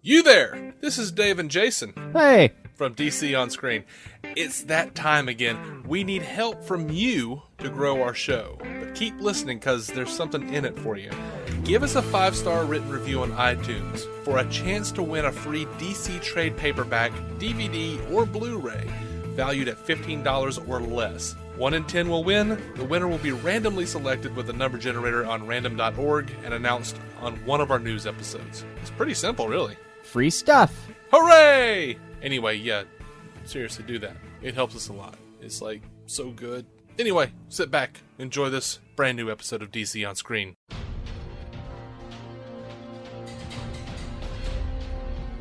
You there! This is Dave and Jason. Hey! From DC On Screen. It's that time again. We need help from you to grow our show. But keep listening because there's something in it for you. Give us a 5-star written review on iTunes for a chance to win a free DC trade paperback, DVD, or Blu-ray valued at $15 or less. 1 in 10 will win. The winner will be randomly selected with a number generator on random.org and announced on one of our news episodes. It's pretty simple, really. Free stuff! Hooray! Anyway, yeah, seriously, do that. It helps us a lot. It's, so good. Anyway, sit back, enjoy this brand new episode of DC On Screen.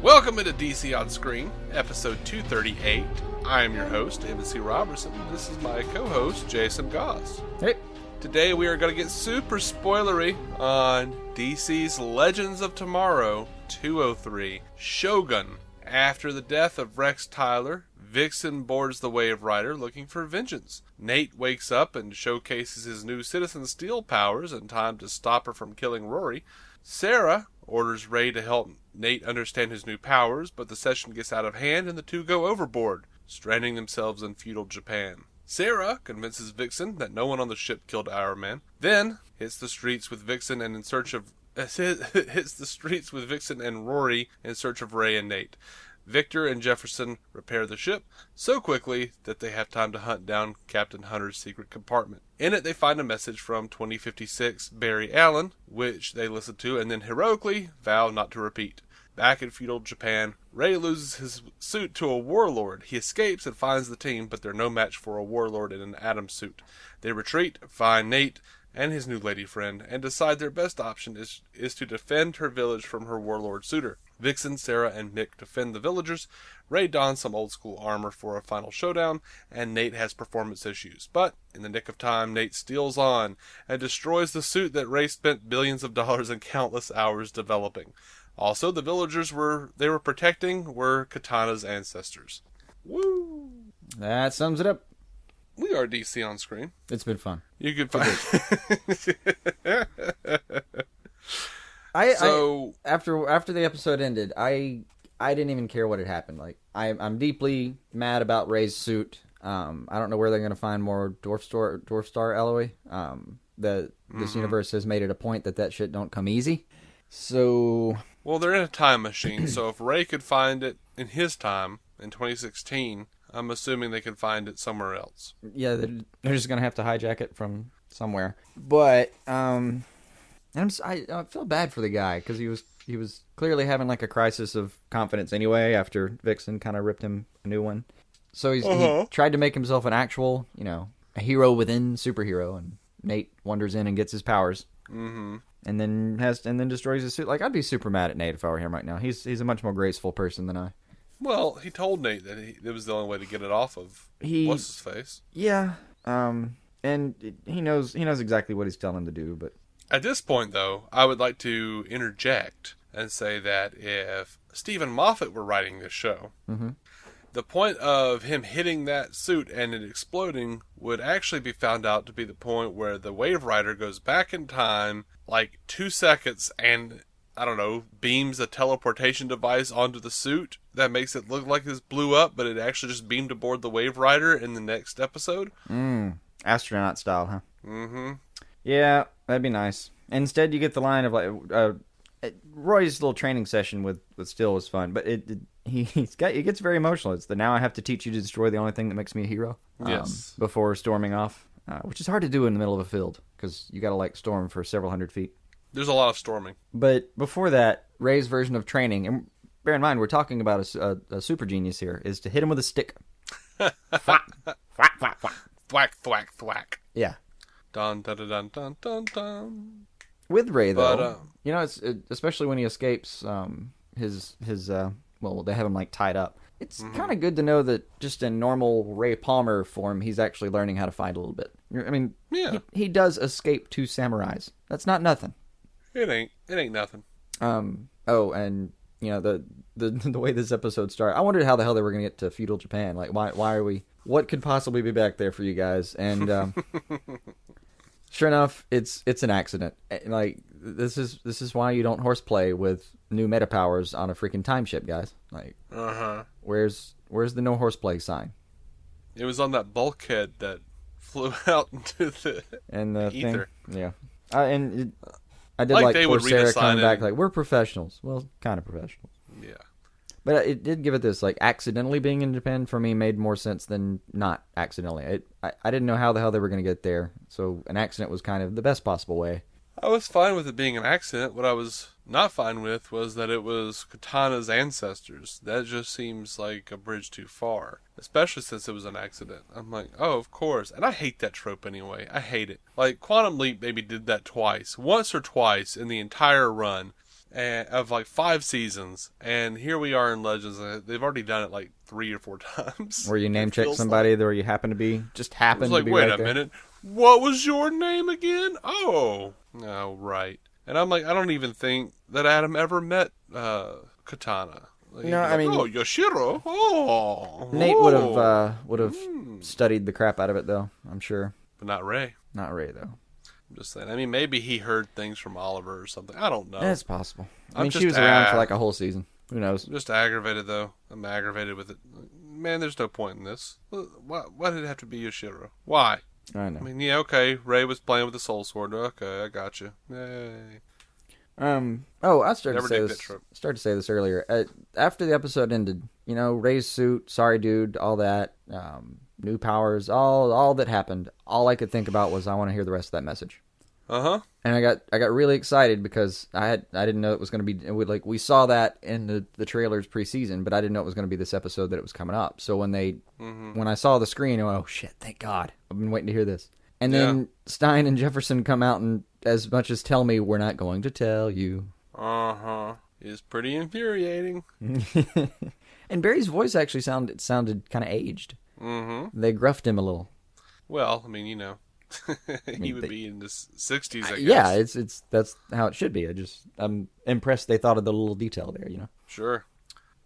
Welcome into DC On Screen, episode 238. I am your host, David C. Robertson. This is my co-host, Jason Goss. Hey! Today we are going to get super spoilery on DC's Legends of Tomorrow 203, Shogun. After the death of Rex Tyler, Vixen boards the Waverider looking for vengeance. Nate wakes up and showcases his new Citizen Steel powers in time to stop her from killing Rory. Sara orders Ray to help Nate understand his new powers, but the session gets out of hand and the two go overboard, stranding themselves in feudal Japan. Sara convinces Vixen that no one on the ship killed Hourman, then hits the streets with Vixen and Rory in search of Ray and Nate. Victor and Jefferson repair the ship so quickly that they have time to hunt down Captain Hunter's secret compartment. In it, they find a message from 2056 Barry Allen, which they listen to and then heroically vow not to repeat. Back in feudal Japan, Ray loses his suit to a warlord. He escapes and finds the team, but they're no match for a warlord in an Atom suit. They retreat, find Nate and his new lady friend, and decide their best option is to defend her village from her warlord suitor. Vixen, Sara, and Mick defend the villagers. Ray dons some old-school armor for a final showdown, and Nate has performance issues. But, in the nick of time, Nate steals on and destroys the suit that Ray spent billions of dollars and countless hours developing. Also, the villagers they were protecting were Katana's ancestors. Woo! That sums it up. We are DC On Screen. It's been fun. You can find after the episode ended, I didn't even care what had happened. I'm deeply mad about Ray's suit. I don't know where they're going to find more Dwarf Star alloy. This universe has made it a point that shit don't come easy. So, well, they're in a time machine. So if Ray could find it in his time in 2016, I'm assuming they can find it somewhere else. Yeah, they're just going to have to hijack it from somewhere. But I feel bad for the guy because he was clearly having a crisis of confidence anyway after Vixen kind of ripped him a new one. So he tried to make himself an actual, a hero within superhero, and Nate wanders in and gets his powers. Mm-hmm. And then destroys his suit. I'd be super mad at Nate if I were him right now. He's a much more graceful person than I. Well, he told Nate that it was the only way to get it off of what's his face. Yeah. And he knows exactly what he's telling him to do, but at this point, though, I would like to interject and say that if Stephen Moffat were writing this show, mm-hmm. the point of him hitting that suit and it exploding would actually be found out to be the point where the Waverider goes back in time 2 seconds and, I don't know, beams a teleportation device onto the suit that makes it look like this blew up, but it actually just beamed aboard the Waverider in the next episode. Astronaut style, huh? Mm-hmm. Yeah, that'd be nice. Instead, you get the line of Roy's little training session with Steel was fun, but it gets very emotional. It's now I have to teach you to destroy the only thing that makes me a hero. Yes. Before storming off, which is hard to do in the middle of a field because you got to storm for several hundred feet. There's a lot of storming. But before that, Ray's version of training, and bear in mind we're talking about a super genius here, is to hit him with a stick. Thwack, thwack, thwack, thwack. Thwack, thwack, thwack. Yeah. Dun, dun, dun, dun, dun, dun, dun. With Ray, though, it's especially when he escapes they have him tied up. It's kind of good to know that just in normal Ray Palmer form, he's actually learning how to fight a little bit. I mean, yeah. He does escape 2 samurais. That's not nothing. It ain't nothing. And the way this episode started, I wondered how the hell they were going to get to feudal Japan. Why are we? What could possibly be back there for you guys? And sure enough, it's an accident. this is why you don't horseplay with new meta powers on a freaking time ship, guys. Like, where's the no horseplay sign? It was on that bulkhead that flew out into the ether. Thing, yeah. I did like like they poor would Sarah redesign coming back it. like, we're professionals. Well, kind of professionals. Yeah. But it did give it this, like, accidentally being in Japan for me made more sense than not accidentally. I didn't know how the hell they were going to get there, so an accident was kind of the best possible way. I was fine with it being an accident. What I was not fine with was that it was Katana's ancestors. That just seems like a bridge too far, especially since it was an accident. I'm like, oh, of course. And I hate that trope anyway. I hate it. Like, Quantum Leap maybe did that once or twice in the entire run of like 5 seasons. And here we are in Legends. They've already done it like 3 or 4 times. Where you name check somebody where you happen to be, like, wait a minute. What was your name again? Oh, right. And I'm like, I don't even think that Adam ever met Katana. Like, no, I mean, oh, Yoshiro. Oh, Nate would have studied the crap out of it, though. I'm sure, but not Ray. Not Ray, though. I'm just saying. I mean, maybe he heard things from Oliver or something. I don't know. That's possible. I mean, she was around for like a whole season. Who knows? I'm just aggravated, though. I'm aggravated with it. Man, there's no point in this. Why did it have to be Yoshiro? Why? I know. I mean, yeah, okay. Ray was playing with the soul sword. Okay, I got you. Yay. I started to say this earlier. After the episode ended, Ray's suit, sorry dude, all that, new powers, all that happened. All I could think about was I want to hear the rest of that message. And I got really excited because I didn't know it was going to be we saw that in the trailers preseason, but I didn't know it was going to be this episode that it was coming up. So when I saw the screen, I went, oh shit, thank God, I've been waiting to hear this. And then Stein and Jefferson come out and as much as tell me we're not going to tell you. It's pretty infuriating. And Barry's voice actually sounded kind of aged. They gruffed him a little. Well, I mean, he would be in the 60s, I guess. Yeah, that's how it should be. I'm impressed they thought of the little detail there, Sure.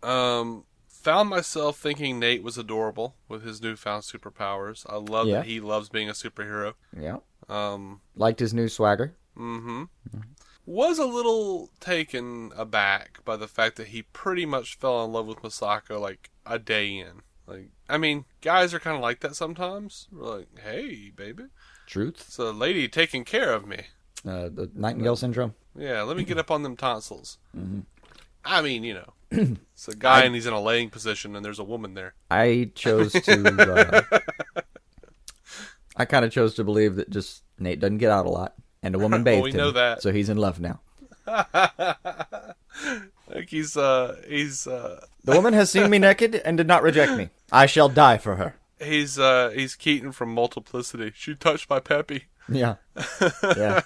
Found myself thinking Nate was adorable with his newfound superpowers. I love that he loves being a superhero. Yeah. Liked his new swagger. Was a little taken aback by the fact that he pretty much fell in love with Masako like a day in. Like, I mean, guys are kind of like that sometimes. We're like, hey, baby. Truth. It's a lady taking care of me. The Nightingale syndrome. Yeah, let me get up on them tonsils. I mean, it's a guy and he's in a laying position and there's a woman there. I chose to... I kind of chose to believe that just Nate doesn't get out a lot. And a woman bathed him. Know that. So he's in love now. Like he's The woman has seen me naked and did not reject me. I shall die for her. He's Keaton from Multiplicity. She touched my peppy. Yeah. Yeah.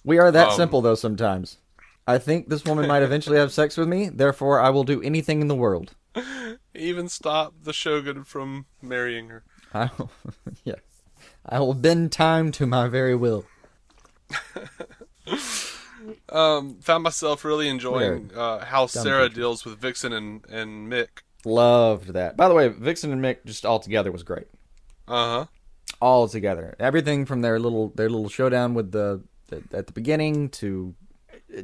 We are that simple, though, sometimes. I think this woman might eventually have sex with me, therefore I will do anything in the world. Even stop the Shogun from marrying her. Yeah. I will bend time to my very will. Found myself really enjoying how Sarah deals with Vixen and Mick. Loved that. By the way, Vixen and Mick just all together was great. All together. Everything from their little showdown with at the beginning to...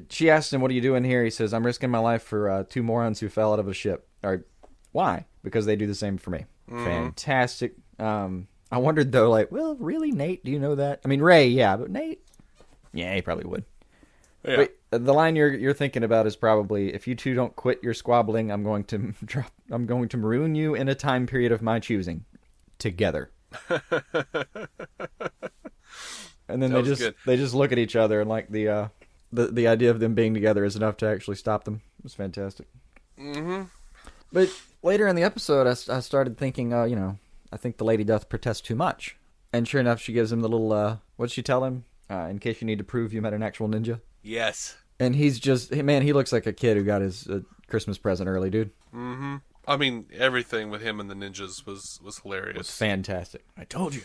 She asked him, what are you doing here? He says, I'm risking my life for 2 morons who fell out of a ship. Or, why? Because they do the same for me. Fantastic. I wondered, though, like, well, really, Nate? Do you know that? I mean, Ray, yeah, but Nate? Yeah, he probably would. Yeah. Wait, the line you're thinking about is probably, if you two don't quit your squabbling, I'm going to maroon you in a time period of my choosing. Together. And then they just look at each other and like the idea of them being together is enough to actually stop them. It was fantastic. But later in the episode, I started thinking, I think the lady doth protest too much. And sure enough, she gives him the little, what'd she tell him? In case you need to prove you met an actual ninja. Yes. And he's just, man, he looks like a kid who got his Christmas present early, dude. I mean, everything with him and the ninjas was hilarious. It was fantastic. I told you.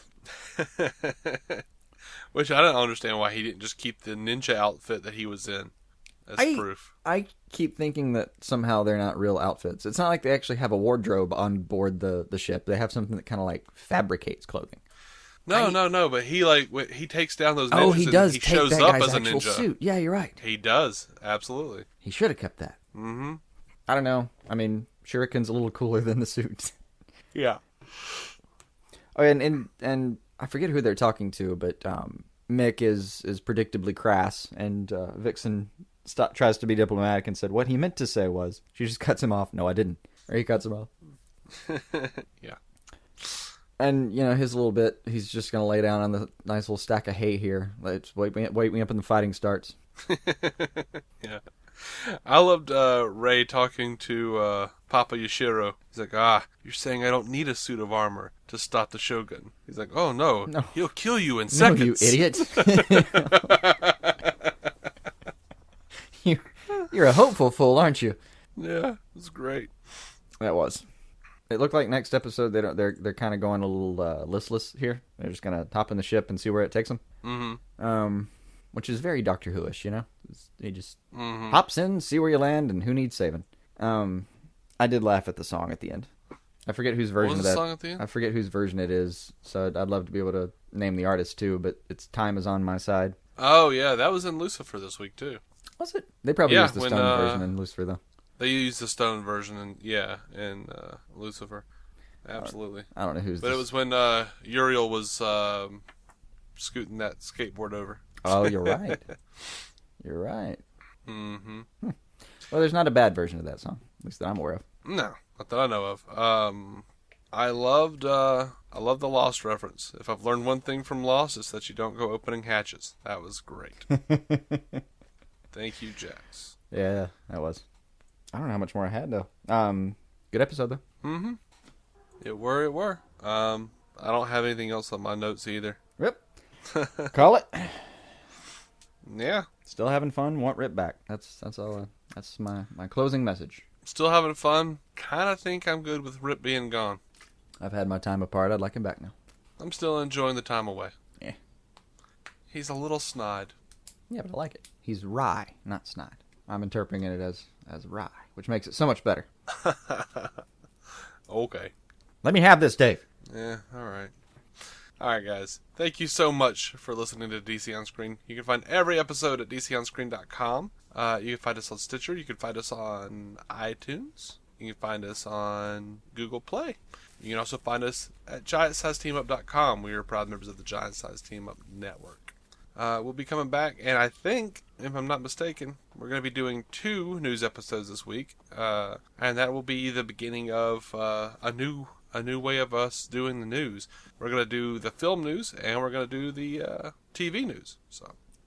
Which I don't understand why he didn't just keep the ninja outfit that he was in as proof. I keep thinking that somehow they're not real outfits. It's not like they actually have a wardrobe on board the ship. They have something that kind of like fabricates clothing. No. But he takes down those ninjas. Oh, he does He take shows that up guy's as a actual ninja. suit. Yeah, you're right. He does, absolutely. He should have kept that. Mm-hmm. I don't know. I mean, Shuriken's a little cooler than the suit. Yeah. Oh, and I forget who they're talking to, but Mick is predictably crass, and Vixen tries to be diplomatic and said what he meant to say was, she just cuts him off. No, I didn't. Or he cuts him off. Yeah. And, you know, his little bit, he's just going to lay down on the nice little stack of hay here. Let's wait me up when the fighting starts. Yeah. I loved Ray talking to Papa Yashiro. He's like, you're saying I don't need a suit of armor to stop the Shogun. He's like, oh, no. He'll kill you in seconds. No, you idiot. You're a hopeful fool, aren't you? Yeah, it was great. That was. It looked like next episode they're kind of going a little listless here. They're just gonna hop in the ship and see where it takes them. Mm-hmm. Which is very Doctor Who-ish, you know. He just hops in, see where you land, and who needs saving. I did laugh at the song at the end. I forget whose version What was of the that. song at the end? I forget whose version it is. So I'd love to be able to name the artist too. But it's "Time Is on My Side." Oh yeah, that was in Lucifer this week too. Was it? They probably used the when, Stone version in Lucifer though. They used the Stone version in Lucifer. Absolutely. I don't know who's. But it was when Uriel was scooting that skateboard over. Oh, you're right. You're right. Mm-hmm. Well, there's not a bad version of that song, at least that I'm aware of. No, not that I know of. I loved the Lost reference. If I've learned one thing from Lost, it's that you don't go opening hatches. That was great. Thank you, Jax. Yeah, that was. I don't know how much more I had though. Good episode though. Mm-hmm. It were. I don't have anything else on my notes either. Rip. Call it. Yeah. Still having fun. Want Rip back. That's all. That's my closing message. Still having fun. Kind of think I'm good with Rip being gone. I've had my time apart. I'd like him back now. I'm still enjoying the time away. Yeah. He's a little snide. Yeah, but I like it. He's wry, not snide. I'm interpreting it as wry, which makes it so much better. Okay. Let me have this, Dave. Yeah, alright. Alright, guys. Thank you so much for listening to DC On Screen. You can find every episode at dconscreen.com. You can find us on Stitcher. You can find us on iTunes. You can find us on Google Play. You can also find us at giantsizeteamup.com. We are proud members of the Giant Size Team Up Network. We'll be coming back, and I think, if I'm not mistaken, we're going to be doing 2 news episodes this week, and that will be the beginning of a new way of us doing the news. We're going to do the film news, and we're going to do the TV news.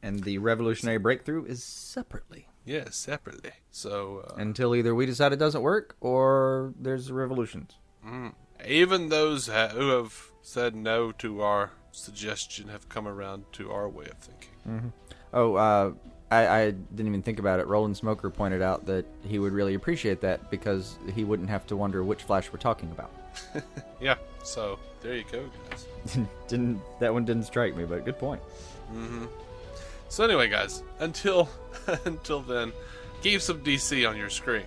And the revolutionary breakthrough is separately. Yeah, separately. So until either we decide it doesn't work, or there's revolutions. Even those who have said no to our suggestion have come around to our way of thinking. Mm-hmm. Oh, I didn't even think about it. Roland Smoker pointed out that he would really appreciate that because he wouldn't have to wonder which Flash we're talking about. Yeah, so there you go, guys. That one didn't strike me, but good point. Mm-hmm. So anyway, guys, until then, keep some DC on your screen.